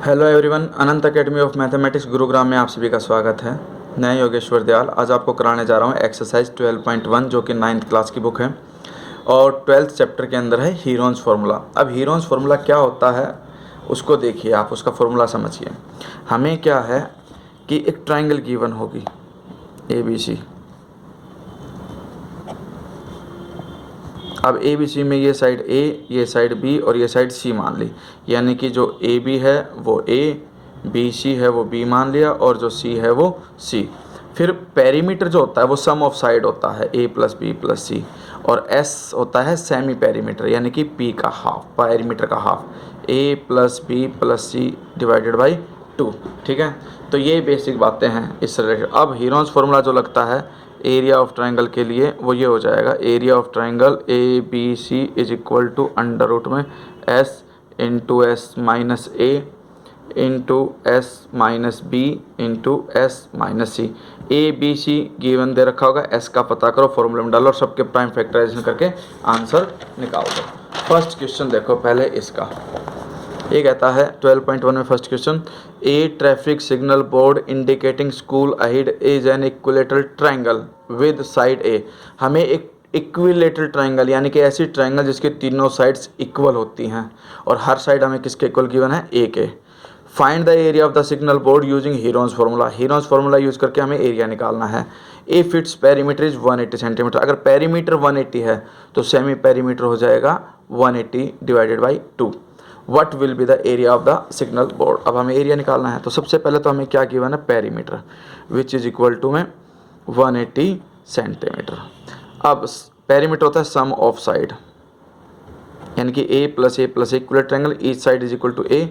Hello everyone, Anant academy of mathematics Gurugram में आप सभी का स्वागत है। मैं योगेश्वर दयाल आज आपको कराने जा रहा हूँ एक्सरसाइज 12.1 जो कि 9th क्लास की बुक है और 12th चैप्टर के अंदर है हीरोन्स फार्मूला। अब हीरोन्स फार्मूला क्या होता है उसको देखिए, आप उसका फार्मूला समझिए। हमें क्या है कि एक ट्राइंगल गिवन होगी ABC। अब ABC में ये साइड A, ये साइड B और ये साइड C मान ली, यानी कि जो AB है वो A, BC है वो B मान लिया और जो C है वो C। फिर पेरीमीटर जो होता है वो सम ऑफ साइड होता है A plus B plus C, और S होता है सेमी पेरीमीटर यानी कि P का हाफ, पेरीमीटर का half, A plus B plus C divided by 2। ठीक है, तो ये बेसिक बातें हैं इस रिलेटेड। अब हीरोन्स फार्मूला जो लगता है एरिया ऑफ ट्राइंगल के लिए वो ये हो जाएगा, area of triangle ABC is equal to under root में S into S minus A into S minus B into S minus C। ABC given दे रखा होगा, S का पता करो, फॉर्मूले में डालो और सबके प्राइम फैक्टराइजेशन करके आंसर निकाल दो। फर्स्ट क्वेश्चन देखो पहले इसका, ये कहता है 12.1 में first question, a traffic signal board indicating school ahead is an equilateral triangle with side a. हमें एक इक्विलेटरल ट्राइंगल यानी कि ऐसी ट्राइंगल जिसके तीनों साइड्स इक्वल होती हैं और हर साइड हमें किसके इक्वल गिवन है, ए के। Find the area of the signal board using Heron's formula. Heron's formula use करके हमें एरिया निकालना है। If its perimeter is 180 centimetre, अगर पेरीमीटर 180 है तो सेमी पेरीमीटर हो जाएगा 180 divided by 2। What will be the area of the signal board. अब हमें एरिया निकालना है, तो सबसे पहले तो हमें क्या गिवन है, perimeter which is equal to में 180 सेंटीमीटर। अब पेरीमीटर होता है सम ऑफ साइड, यानी कि A plus equal triangle, each side is equal to A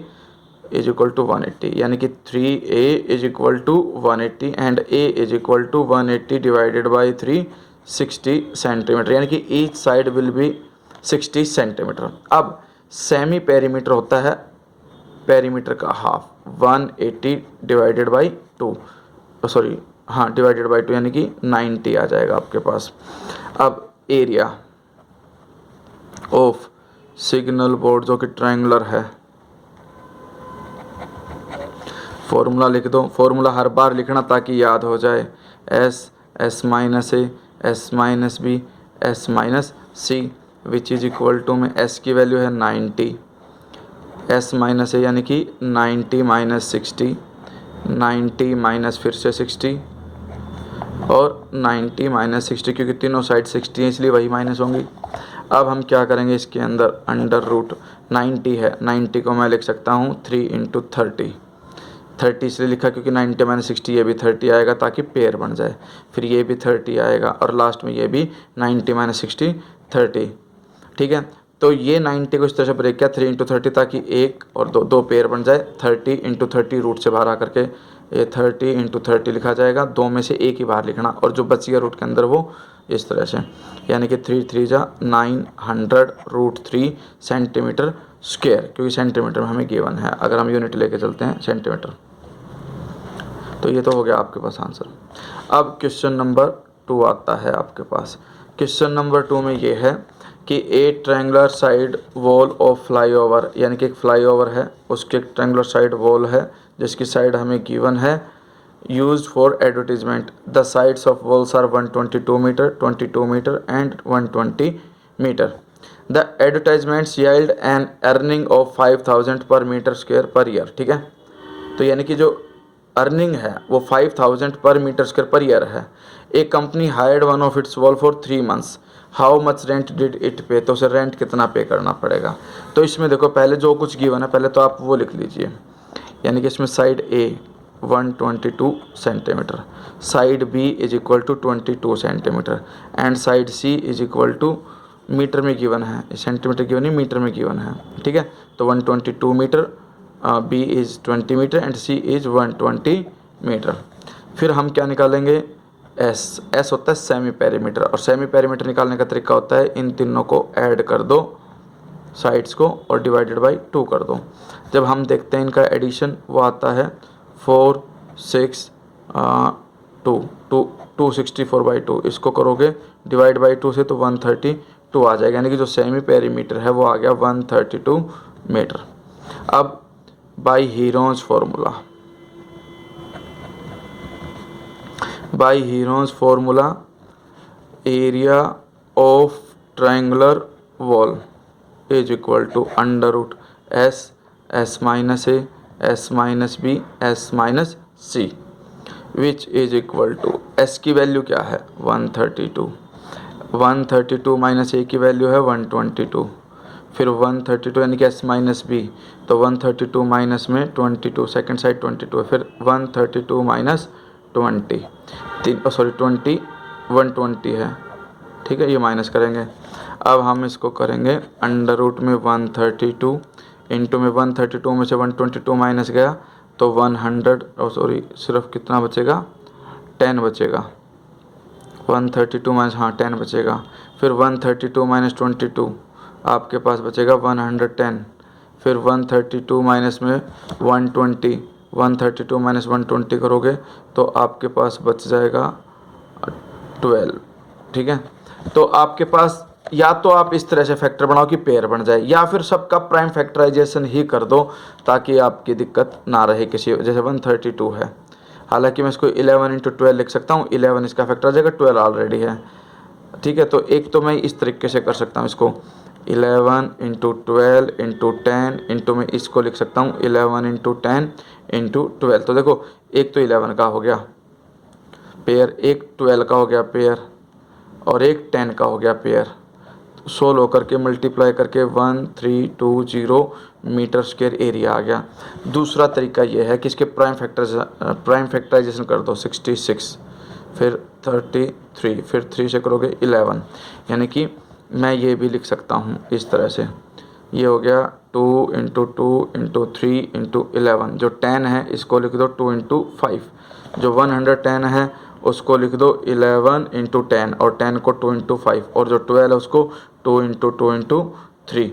is equal to 180, यानी कि 3A is equal to 180 and A is equal to 180 divided by 3 60 centimetre, यानी कि each side will be 60 centimetre. अब semi perimeter होता है perimeter का half, 180 divided by 2, sorry हाँ divided by 2 यानी कि 90 आ जाएगा आपके पास। अब एरिया ऑफ सिग्नल बोर्ड जो कि ट्रायंगुलर है, फॉर्मूला लिख दो। फॉर्मूला हर बार लिखना ताकि याद हो जाए, S minus A, S minus B, S minus C which is equal to में S की वैल्यू है 90, S माइनस A यानी कि 90 माइनस 60, 90 माइनस फिर से 60 और 90 माइनस 60, क्योंकि तीनों साइड 60 है इसलिए वही माइनस होंगी। अब हम क्या करेंगे, इसके अंदर अंडर रूट 90 है, 90 को मैं लिख सकता हूँ 3 इंटू 30 इसलिए लिखा क्योंकि 90 माइनस 60 ये भी 30 आएगा ताकि पेयर बन जाए, फिर ये भी 30 आएगा और लास्ट में ये भी 90 माइनस 60 30। ठीक है, तो ये 90 को इस तरह से ब्रेक किया 3 इंटू 30 ताकि एक और दो पेयर बन जाए, 30 इंटू 30 रूट से बाहर आकर के ये 30 इंटू 30 लिखा जाएगा, दो में से एक ही बाहर लिखना और जो बच गया रूट के अंदर वो इस तरह से, यानी कि 3 3 जा 900 रूट 3 सेंटीमीटर स्क्वायर, क्योंकि सेंटीमीटर में हमें गिवन है, अगर हम यूनिट लेके चलते हैं सेंटीमीटर। तो ये तो हो गया आपके पास आंसर। अब क्वेश्चन नंबर 2 आता है आपके पास। क्वेश्चन नंबर 2 में ये है कि a triangular side wall of flyover, यानी कि एक फ्लाईओवर है उसके एक ट्रायंगुलर साइड वॉल है जिसकी साइड हमें गिवन है, used for advertisement. The sides of walls are 122 metre, 22 metre and 120 metre. The advertisements yield an earning of 5000 per metre square per year. ठीक है, तो यानी कि जो अर्निंग है वो 5000 per metre square per year है। एक company hired one of its wall for 3 months, how much rent did it पे, तो उसे रेंट कितना पे करना पड़ेगा। तो इसमें देखो पहले जो कुछ गिवन है पहले तो आप वो लिख लीजिए, यानी कि इसमें side A 122 centimetre, side B is equal to 22 centimetre and side C is equal to, metre में गिवन है, सेंटीमीटर गिवन नहीं मीटर में गिवन है। ठीक है, तो 122 metre, B is 20 metre and C is 120 metre. फिर हम क्या निकालेंगे, S होता है सेमी पेरीमीटर, और सेमी पेरीमीटर निकालने का तरीका होता है इन तीनों को ऐड कर दो साइड्स को और डिवाइडेड बाई 2 कर दो। जब हम देखते हैं इनका एडिशन वो आता है 4 6 264 बाई 2, इसको करोगे डिवाइड बाई 2 से तो 132 आ जाएगा, यानी कि जो सेमी पेरीमीटर है वो आ गया 132 मीटर। अब by Hero's formula, by Hero's formula area of triangular wall is equal to under root S, S minus A, S minus B, S minus C, which is equal to S की value क्या है 132, 132 minus ए की value है 122, फिर 132 यानी कि S minus B, तो 132 minus में 22, सेकेंड साइड 22 है, फिर 132 माइनस 20, 20 120 है, ठीक है, ये माइनस करेंगे। अब हम इसको करेंगे अंडर रूट में 132 इंटू में 132 में से 122 माइनस गया तो 100 सिर्फ कितना बचेगा 10 बचेगा, 132 माइनस 10 बचेगा, फिर 132 माइनस 22 आपके पास बचेगा 110, फिर 132 माइनस में 120, 132 माइनस 120 करोगे तो आपके पास बच जाएगा 12, ठीक है। तो आपके पास या तो आप इस तरह से फैक्टर बनाओ कि पेयर बन जाए, या फिर सबका प्राइम फैक्टराइजेशन ही कर दो ताकि आपकी दिक्कत ना रहे किसी, जैसे 132 है, हालांकि मैं इसको 11 इंटू 12 लिख सकता हूँ, 11 इसका फैक्टर आ जाएगा, 12 ऑलरेडी है, ठीक है। तो एक तो मैं इस तरीके से कर सकता हूँ इसको 11 इंटू 12 इंटू 10 इंटू में इसको लिख सकता हूँ 11 इंटू 10 इंटू 12, तो देखो एक तो 11 का हो गया पेयर, एक 12 का हो गया पेयर और एक 10 का हो गया पेयर, सोल्व होकर के मल्टीप्लाई करके 1320 मीटर स्क्वायर एरिया आ गया। दूसरा तरीका ये है कि इसके प्राइम फैक्टराइजेशन कर दो 66, फिर 33, फिर 3 से करोगे 11, यानी कि मैं ये भी लिख सकता हूँ इस तरह से, ये हो गया 2 इंटू 2 इंटू 3 इंटू 11, जो 10 है इसको लिख दो 2 इंटू 5, जो 110 है उसको लिख दो 11 इंटू 10 और 10 को 2 इंटू 5, और जो 12 है उसको 2 इंटू 3।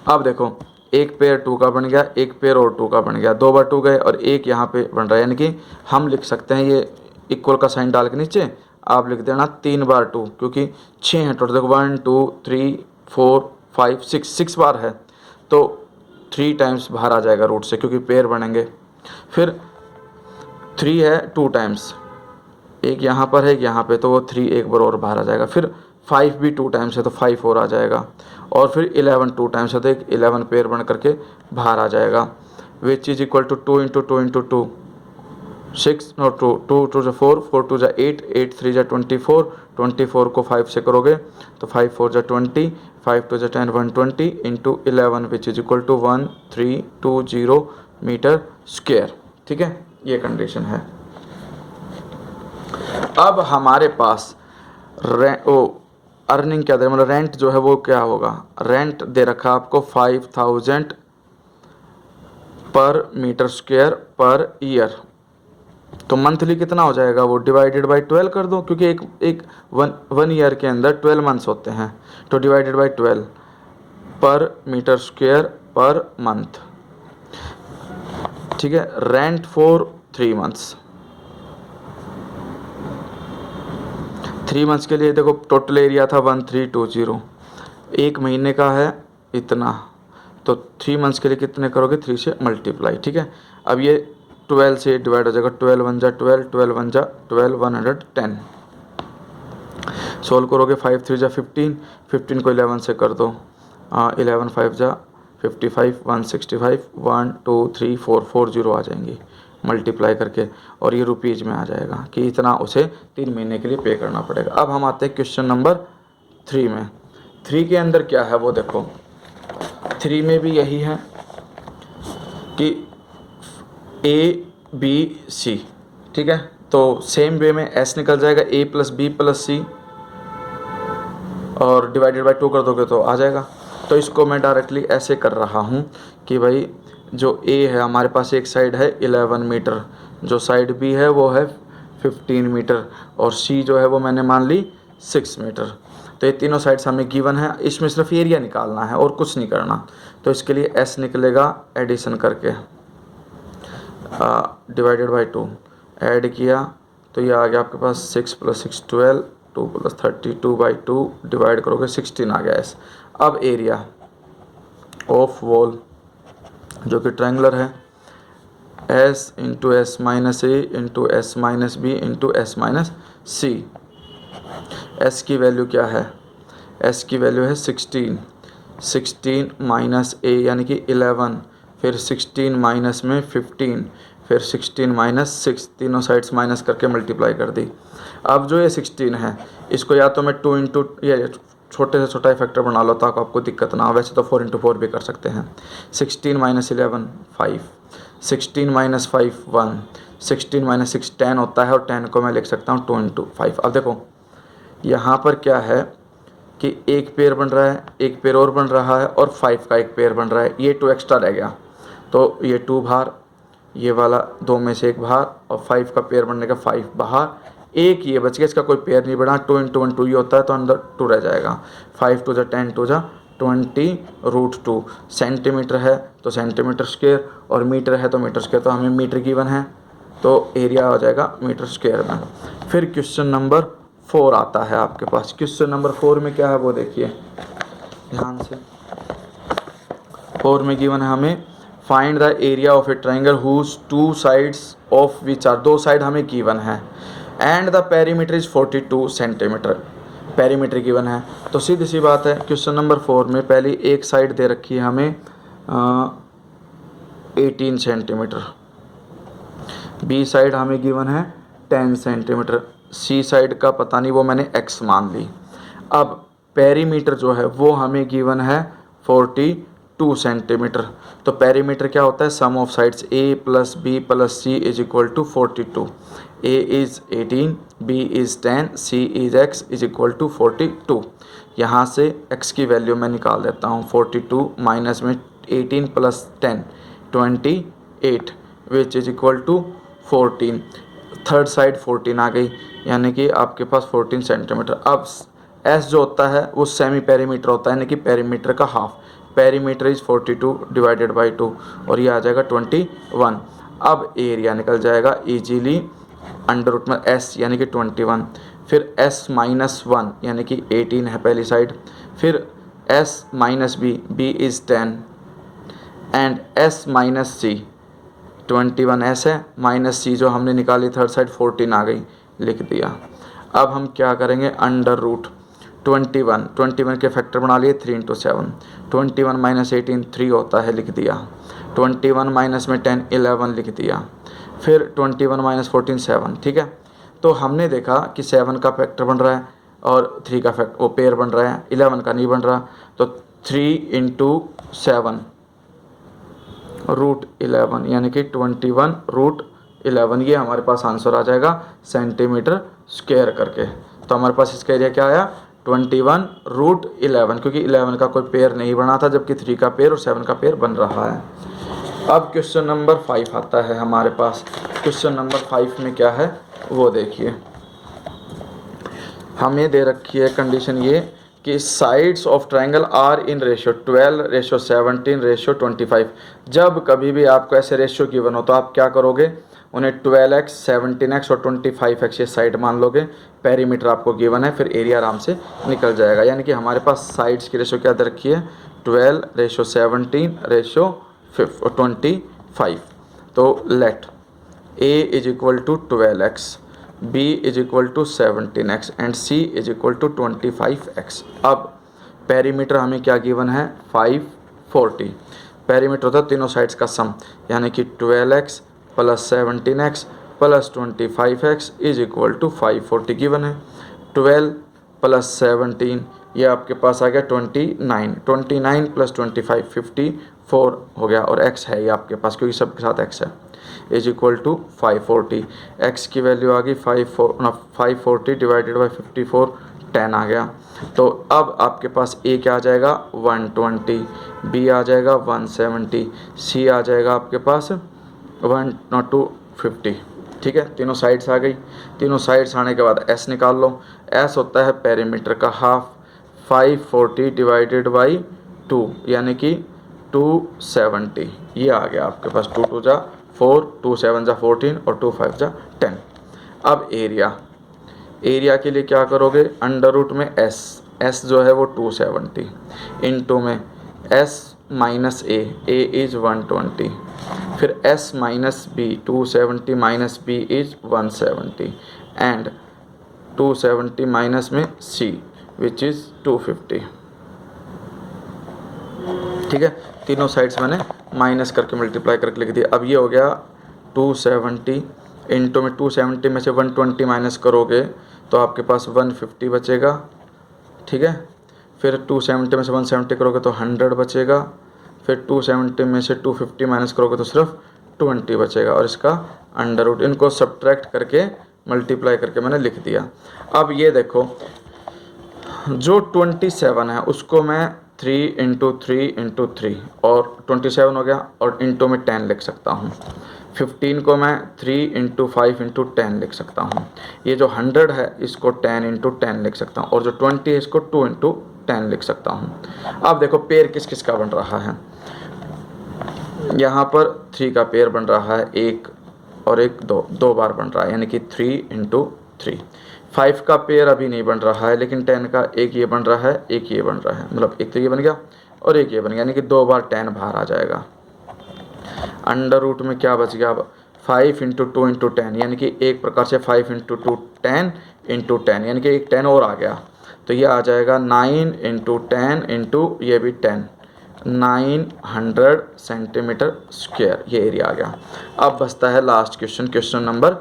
अब देखो एक पेयर 2 का बन गया, एक पेयर और 2 का बन गया, 2 बार 2 गए और एक यहाँ पे बन रहा है, यानी कि हम लिख सकते हैं ये इक्वल का साइन डाल के नीचे आप लिख देना 3 बार 2, क्योंकि 6 हैं टोटल, देखो 1 2 3 4 5 6 बार है, तो 3 टाइम्स बाहर आ जाएगा रूट से क्योंकि पेयर बनेंगे। फिर 3 है 2 टाइम्स, एक यहाँ पर है एक यहाँ पे, तो वो 3 एक बार और बाहर आ जाएगा। फिर 5 भी 2 टाइम्स है तो 5 और आ जाएगा, और फिर 11 2 टाइम्स है तो एक 11 पेयर बन करके बाहर आ जाएगा, which is equal to 2 into 2 into 2 6 no 2 2 2 जा 4 4 2 जा 8 8 3 जा 24 24 को 5 से करोगे तो 5 4 जा 20 5 2 जा 10 120 into 11 which is equal to 1320 metre square, ठीक है, ये कंडीशन है। अब हमारे पास अर्निंग क्या दे, मतलब रेंट जो है वो क्या होगा, रेंट दे रखा आपको 5000 per metre square per year, तो मंथली कितना हो जाएगा वो डिवाइडेड बाय 12 कर दो, क्योंकि एक वन ईयर के अंदर 12 मंथ्स होते हैं, तो डिवाइडेड बाय 12 पर मीटर स्क्वायर पर मंथ, ठीक है। रेंट फॉर 3 मंथ्स, 3 मंथ्स के लिए देखो टोटल एरिया था 1320, एक महीने का है इतना, तो 3 मंथ्स के लिए कितने करोगे 3 से मल्टीप्लाई, ठीक है। अब ये 12 से डिवाइड हो जाएगा, 12 1 जा 12 12 1 जा 12 110, सोल्व करोगे 5 3 जा 15 15 को 11 से कर दो, 11 5 जा 55 165 1 2 3 4 40 आ जाएंगी मल्टीप्लाई करके, और ये रुपीज़ में आ जाएगा कि इतना उसे 3 महीने के लिए पे करना पड़ेगा। अब हम आते हैं क्वेश्चन नंबर 3 में। 3 के अंदर क्या है वो देखो, 3 में भी यही है कि ABC, ठीक है, तो सेम वे में S निकल जाएगा A plus B plus C, और डिवाइडेड बाय 2 कर दोगे तो आ जाएगा। तो इसको मैं डायरेक्टली ऐसे कर रहा हूँ कि भाई जो A है हमारे पास एक साइड है 11 मीटर, जो साइड B है वो है 15 मीटर, और C जो है वो मैंने मान ली 6 मीटर। तो ये तीनों साइड्स हमें गिवन है, इसमें सिर्फ एरिया निकालना है और कुछ नहीं करना। तो इसके लिए S निकलेगा एडिशन करके, डिवाइडेड बाय 2 ऐड किया तो ये आ गया आपके पास 6 + 6 12 2 + 32 बाई 2 डिवाइड करोगे 16 आ गया S। अब एरिया ऑफ वॉल जो कि ट्रायंगुलर है, S into S minus A into S minus B into S minus C. S की वैल्यू क्या है? एस की वैल्यू है 16, 16 माइनस ए यानी कि 11, फिर 16 माइनस में 15, फिर 16 माइनस 6, तीनों साइड्स माइनस करके मल्टीप्लाई कर दी। अब जो ये 16 है इसको या तो मैं 2 इंटू ये छोटे से छोटा फैक्टर बना लो ताकि आपको दिक्कत ना हो, वैसे तो 4 इंटू 4 भी कर सकते हैं। 16 माइनस 11 5, 16 माइनस 5 1, 16 माइनस 6 10 होता है और 10 को मैं लिख सकता हूँ 2 इंटू 5। अब देखो यहाँ पर क्या है कि एक पेयर बन रहा है, एक पेयर और बन रहा है और 5 का एक पेयर बन रहा है, ये 2 एक्स्ट्रा रह गया तो ये 2 बाहर, ये वाला 2 में से 1 बाहर और 5 का पेयर बनने का 5 बाहर, एक ये बच गया, इसका कोई पेयर नहीं बना। 2 इंटू 1 2 ही होता है तो अंदर 2 रह जाएगा। 5 2 जा 10 2 जा 20√2। सेंटीमीटर है तो सेंटीमीटर स्क्वायर और मीटर है तो मीटर स्क्वायर, तो हमें मीटर गिवन है तो एरिया हो जाएगा मीटर स्क्वायर में। फिर क्वेश्चन नंबर 4 आता है आपके पास। क्वेश्चन नंबर 4 में क्या है वो देखिए ध्यान से। 4 में गिवन है हमें find the area of a triangle whose 2 sides of which are, 2 side हमें गिवन है and the perimeter is 42 centimetre. Perimeter given है तो सीधी सी बात है क्वेश्चन नंबर 4 में पहली एक साइड दे रखी है हमें 18 सेंटीमीटर, बी साइड हमें गिवन है 10 सेंटीमीटर, सी साइड का पता नहीं वो मैंने x मान ली। अब पेरीमीटर जो है वो हमें गिवन है 42 सेंटीमीटर। तो पेरीमीटर क्या होता है? Sum of sides a plus B plus C is equal to 42। a is 18, b is 10, c is x is equal to 42। यहाँ से x की वैल्यू मैं निकाल देता हूँ। 42 माइनस में 18 plus 10 28 which is equal to 14। Third side 14 आ गई यानी कि आपके पास 14 सेंटीमीटर। अब s जो होता है वो सेमी पेरीमीटर होता है यानी कि पेरीमीटर का half. Perimeter is 42 divided by 2 और ये आ जाएगा 21। अब एरिया निकल जाएगा इजीली अंडर रूट में s यानी कि 21, फिर s माइनस 1 यानी कि 18 है पहली साइड, फिर s minus b is 10 and s minus C 21s है, माइनस सी जो हमने निकाली थर्ड साइड 14 आ गई, लिख दिया। अब हम क्या करेंगे? अंडर रूट 21 के फैक्टर बना लिए 3 इंटू 7, 21 माइनस 18 3 होता है, लिख दिया। 21 माइनस में 10 11 लिख दिया, फिर 21 माइनस 14 7। ठीक है, तो हमने देखा कि 7 का फैक्टर बन रहा है और 3 का फैक्टर वो पेयर बन रहा है, 11 का नहीं बन रहा, तो 3 इंटू 7 रूट 11 यानी कि 21√11, ये हमारे पास आंसर आ जाएगा सेंटीमीटर स्क्वायर करके। तो हमारे पास इसका एरिया क्या आया? 21√11, क्योंकि 11 का कोई पेयर नहीं बना था जबकि 3 का पेयर और 7 का पेयर बन रहा है। अब क्वेश्चन नंबर 5 आता है हमारे पास। क्वेश्चन नंबर 5 में क्या है वो देखिए। हमें दे रखी है कंडीशन ये कि sides of triangle are in ratio 12, ratio 17, ratio 25। जब कभी भी आपको ऐसे रेशियो गिवन हो तो आप क्या करोगे? उन्हें 12x, 17x और 25x ये साइड मान लोगे। पेरीमीटर आपको गिवन है, फिर एरिया आराम से निकल जाएगा। यानी कि हमारे पास साइड्स की रेशियो क्या दे रखी है? 12, रेशियो 17, रेशियो 25। तो let a is equal to 12x, b is equal to 17x and c is equal to 25x। अब पेरीमीटर हमें क्या गिवन है? 540। पेरीमीटर होता है तीनों साइड्स का सम, यानी कि 12x plus 17x plus 25x is equal to 540 given है। 12 प्लस 17 ये आपके पास आ गया 29, 29 प्लस 25 54 हो गया और x है ये आपके पास क्योंकि सबके साथ x है, इज इक्वल टू 540। x की वैल्यू आ गई 540 डिवाइडेड बाई 54 10 आ गया। तो अब आपके पास a क्या आ जाएगा? 120, b आ जाएगा 170, c आ जाएगा आपके पास 150। ठीक है, तीनों साइड्स आ गई। तीनों साइड्स आने के बाद s निकाल लो। s होता है पेरीमीटर का हाफ, 540 डिवाइडेड बाई 2 यानी कि 270, ये आ गया आपके पास। 2 2 जा 4, 2 7 जा 14 और 2 5 जा 10। अब एरिया के लिए क्या करोगे? अंडर रूट में s जो है वो 270 इंटू में s माइनस a इज़ 120 फिर s minus B 270 minus B is 170 and 270 minus में c विच इज़ 250। ठीक है, तीनों साइड्स मैंने माइनस करके मल्टीप्लाई करके लिख दिया। अब ये हो गया 270 इंटू में 270 में से 120 माइनस करोगे तो आपके पास 150 बचेगा। ठीक है, फिर 270 में से 170 करोगे तो 100 बचेगा। फिर 270 में से 250 माइनस करोगे तो सिर्फ 20 बचेगा और इसका अंडर रूट, इनको सब्ट्रैक्ट करके मल्टीप्लाई करके मैंने लिख दिया। अब ये देखो जो 27 है उसको मैं 3 इंटू 3 इंटू 3 और 27 हो गया और इंटू में 10 लिख सकता हूँ। 15 को मैं 3 इंटू 5 इंटू 10 लिख सकता हूँ। ये जो 100 है इसको 10 इंटू 10 लिख सकता हूँ और जो 20 है इसको 2 इंटू 10 लिख सकता हूँ। अब देखो पेयर किस किस का बन रहा है। यहाँ पर 3 का पेयर बन रहा है, 1 और 1 दो बार बन रहा है, यानी कि 3 इंटू 3। 5 का पेयर अभी नहीं बन रहा है लेकिन 10 का एक ये बन रहा है, एक ये बन रहा है, मतलब एक तो ये बन गया और एक ये बन गया, यानी कि 2 बार 10 बाहर आ जाएगा। अंडर रूट में क्या बच गया अब 5 इंटू 2 इंटू 10, यानी कि एक प्रकार से 5 इंटू 2 10 इंटू 10, यानी कि एक 10 और आ गया तो ये आ जाएगा 9 इंटू 10 इंटू ये भी 10, 900 सेंटीमीटर स्क्वायर, ये एरिया आ गया। अब बचता है लास्ट क्वेश्चन, क्वेश्चन नंबर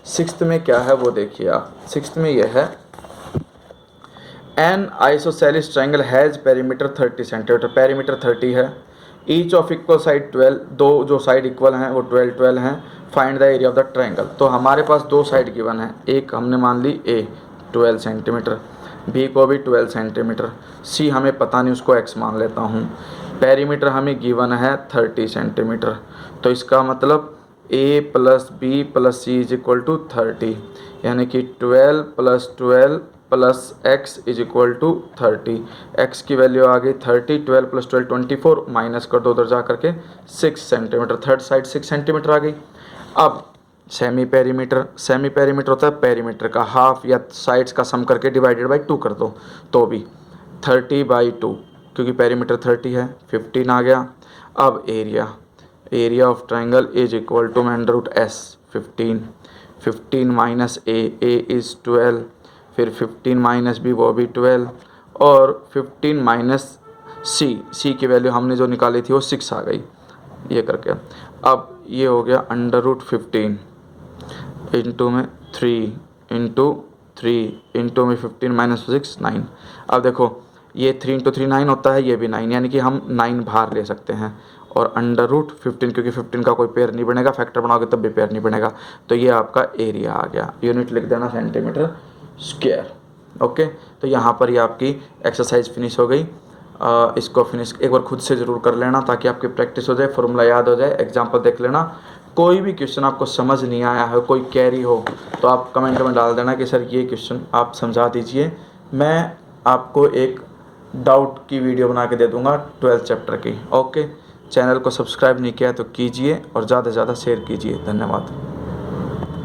6 में क्या है वो देखिए आप। 6 में ये है N isosceles triangle has perimeter 30 centimetre, perimeter 30 है, ईच ऑफ इक्वल साइड 12, दो जो साइड इक्वल हैं वो 12 हैं, find the area of the triangle. तो हमारे पास दो साइड गिवन है, एक हमने मान ली ए 12 सेंटीमीटर, बी को भी 12 सेंटीमीटर, सी हमें पता नहीं उसको एक्स मान लेता हूँ, पेरीमीटर हमें गिवन है 30 सेंटीमीटर। तो इसका मतलब A plus B plus C is equal to 30, यानी कि 12 plus 12 plus X is equal to 30। X की वैल्यू आ गई 30, 12 प्लस 12 24, माइनस कर दो उधर जा करके 6 सेंटीमीटर, थर्ड साइड 6 सेंटीमीटर आ गई। अब सेमी पेरीमीटर होता है पेरीमीटर का हाफ या साइड्स का सम करके डिवाइडेड बाई 2 कर दो तो भी 30/2, क्योंकि पेरीमीटर 30 है 15 आ गया। अब area of triangle is equal to under root S 15 minus A is 12, फिर 15 माइनस बी वो भी 12 और 15 माइनस सी की वैल्यू हमने जो निकाली थी वो 6 आ गई ये करके। अब ये हो गया अंडर रूट 15 इंटू में 3 इंटू 3 इंटू में 15 माइनस 6 9। अब देखो ये 3 इंटू 3 9 होता है, ये भी 9, यानी कि हम 9 बाहर ले सकते हैं और अंडर रूट 15, क्योंकि 15 का कोई पेयर नहीं बनेगा, फैक्टर बनाओगे तब भी पेयर नहीं बनेगा। तो ये आपका एरिया आ गया, यूनिट लिख देना सेंटीमीटर स्क्वायर। ओके, तो यहाँ पर ये आपकी एक्सरसाइज फिनिश हो गई। इसको फिनिश एक बार खुद से ज़रूर कर लेना ताकि आपकी प्रैक्टिस हो जाए, फॉर्मूला याद हो जाए, एग्जांपल देख लेना। कोई भी क्वेश्चन आपको समझ नहीं आया है, कोई कैरी हो तो आप कमेंट में डाल देना कि सर ये क्वेश्चन आप समझा दीजिए, मैं आपको एक डाउट की वीडियो बना के दे दूँगा 12th चैप्टर की। ओके, चैनल को सब्सक्राइब नहीं किया तो कीजिए और ज़्यादा से ज़्यादा शेयर कीजिए। धन्यवाद।